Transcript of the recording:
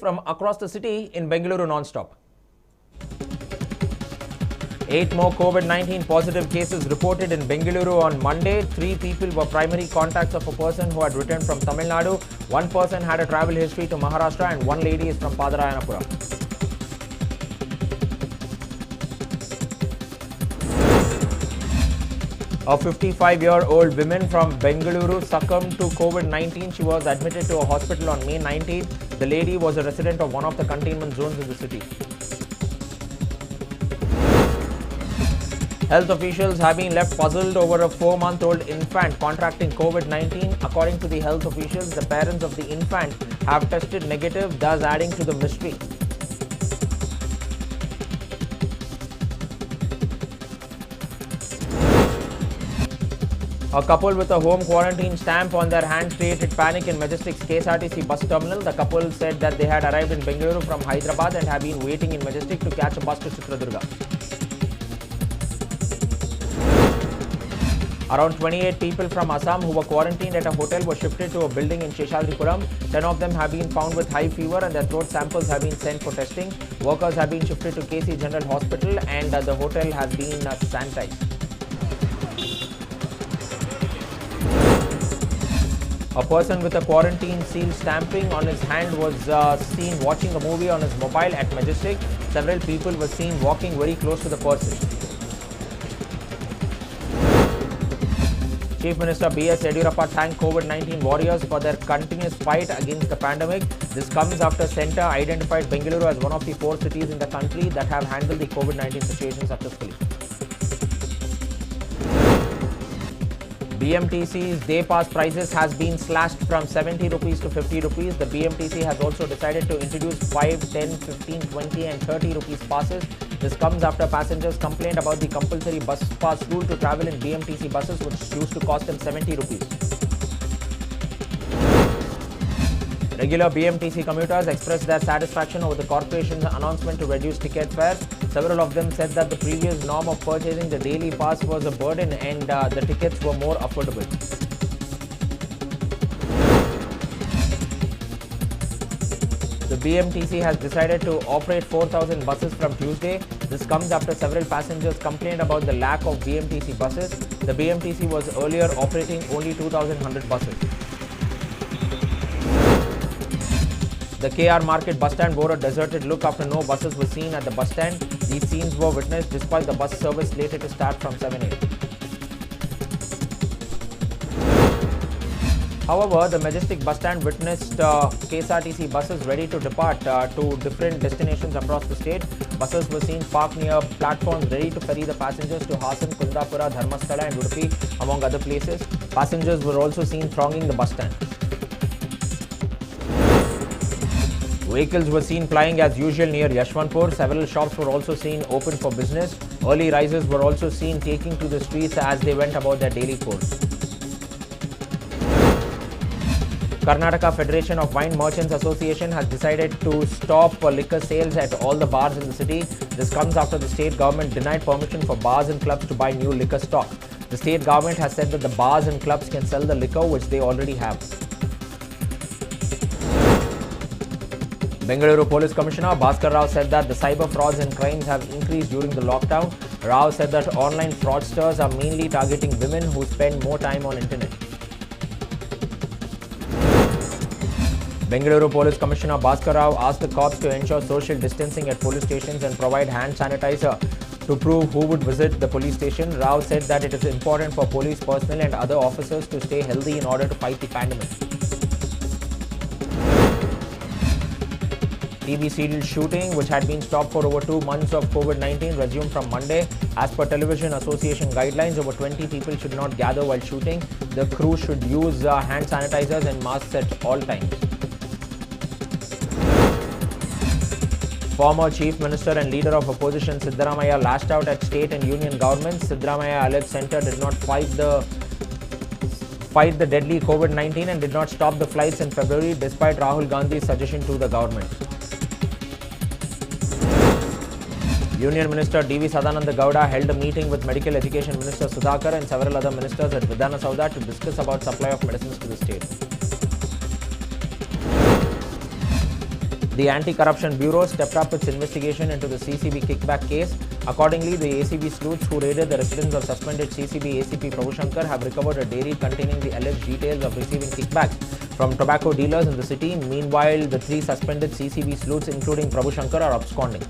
from across the city in Bengaluru non-stop. 8 more COVID-19 positive cases reported in Bengaluru on Monday. 3 people were primary contacts of a person who had returned from Tamil Nadu. 1 person had a travel history to Maharashtra and 1 lady is from Padarayanapura. A 55-year-old woman from Bengaluru succumbed to COVID-19. She was admitted to a hospital on May 19th. The lady was a resident of one of the containment zones in the city. Health officials have been left puzzled over a 4-month-old infant contracting COVID-19. According to the health officials, the parents of the infant have tested negative, thus adding to the mystery. A couple with a home quarantine stamp on their hands created panic in Majestic's KSRTC bus terminal. The couple said that they had arrived in Bengaluru from Hyderabad and have been waiting in Majestic to catch a bus to Chitradurga. Around 28 people from Assam who were quarantined at a hotel were shifted to a building in Sheshadripuram. 10 of them have been found with high fever and their throat samples have been sent for testing. Workers have been shifted to KC General Hospital and the hotel has been sanitized. A person with a quarantine seal stamping on his hand was seen watching a movie on his mobile at Majestic. Several people were seen walking very close to the person. Chief Minister B.S. Yediyurappa thanked COVID-19 warriors for their continuous fight against the pandemic. This comes after Centre identified Bengaluru as one of the 4 cities in the country that have handled the COVID-19 situation successfully. BMTC's day pass prices has been slashed from 70 rupees to 50 rupees. The BMTC has also decided to introduce 5, 10, 15, 20 and 30 rupees passes. This comes after passengers complained about the compulsory bus pass rule to travel in BMTC buses, which used to cost them 70 rupees. Regular BMTC commuters expressed their satisfaction over the corporation's announcement to reduce ticket fares. Several of them said that the previous norm of purchasing the daily pass was a burden and the tickets were more affordable. The BMTC has decided to operate 4,000 buses from Tuesday. This comes after several passengers complained about the lack of BMTC buses. The BMTC was earlier operating only 2,100 buses. The KR Market bus stand bore a deserted look after no buses were seen at the bus stand. These scenes were witnessed despite the bus service slated to start from 7 a.m. However, the Majestic bus stand witnessed KSRTC buses ready to depart to different destinations across the state. Buses were seen parked near platforms ready to ferry the passengers to Hassan, Kundapura, Dharmasthala and Udupi, among other places. Passengers were also seen thronging the bus stand. Vehicles were seen plying as usual near Yashwantpur. Several shops were also seen open for business. Early risers were also seen taking to the streets as they went about their daily course. Karnataka Federation of Wine Merchants Association has decided to stop liquor sales at all the bars in the city. This comes after the state government denied permission for bars and clubs to buy new liquor stock. The state government has said that the bars and clubs can sell the liquor which they already have. Bengaluru Police Commissioner Bhaskar Rao said that the cyber frauds and crimes have increased during the lockdown. Rao said that online fraudsters are mainly targeting women who spend more time on internet. Bengaluru Police Commissioner Bhaskar Rao asked the cops to ensure social distancing at police stations and provide hand sanitizer to prove who would visit the police station. Rao said that it is important for police personnel and other officers to stay healthy in order to fight the pandemic. TB serial shooting, which had been stopped for over 2 months of COVID-19, resumed from Monday. As per Television Association guidelines, over 20 people should not gather while shooting. The crew should use hand sanitizers and masks at all times. Former Chief Minister and Leader of Opposition Siddaramaiah lashed out at state and union governments. Siddaramaiah alleged Centre did not fight the deadly COVID-19 and did not stop the flights in February despite Rahul Gandhi's suggestion to the government. Union Minister D.V. Sadananda Gowda held a meeting with Medical Education Minister Sudhakar and several other ministers at Vidhana Soudha to discuss about supply of medicines to the state. The Anti-Corruption Bureau stepped up its investigation into the CCB kickback case. Accordingly, the ACB sleuths who raided the residence of suspended CCB ACP Prabhu Shankar have recovered a dairy containing the alleged details of receiving kickbacks from tobacco dealers in the city. Meanwhile, the three suspended CCB sleuths, including Prabhu Shankar, are absconding.